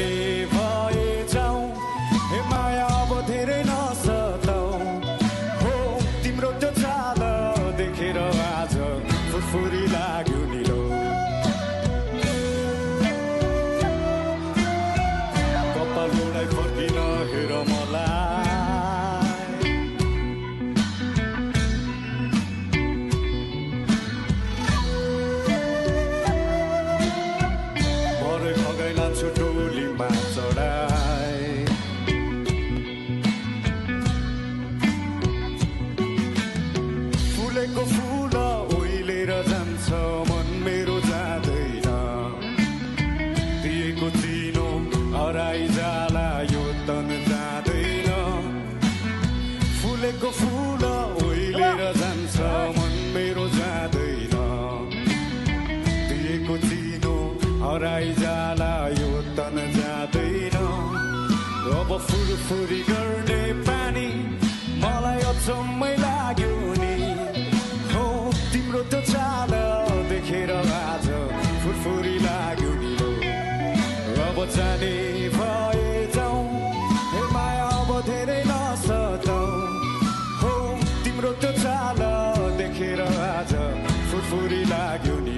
जाने भए जाऊ हे माया अब धेरै नसताऊ हो तिम्रो त्यो चाल देखेर आज फुरफुरी लाग्यो निलो कपाल उडाइ फर्किन हेर मलाई भरे खगाइ लान्छु टोलीमा चढाइ फुलेको फुल ओइलेर जान्छ मन मेरो जाँदैन दिएको चिनो हराइ जाला यो तन जाँदैन फुलेको फुल ओइलेर जान्छ मन मेरो जाँदैन दिएको चिनो हराइ जाला यो तन जाँदैन अब फुरफुरी गर्ने पानी मलाई अचम्मै लाग्यो नि हो तिम्रो त्यो चाल देखेर आज फुरफुरी लाग्यो नि अब जाने भए जाऊ हे माया अब धेरै नसताऊ हो तिम्रो त्यो चाल देखेर आज फुरफुरी लाग्यो नि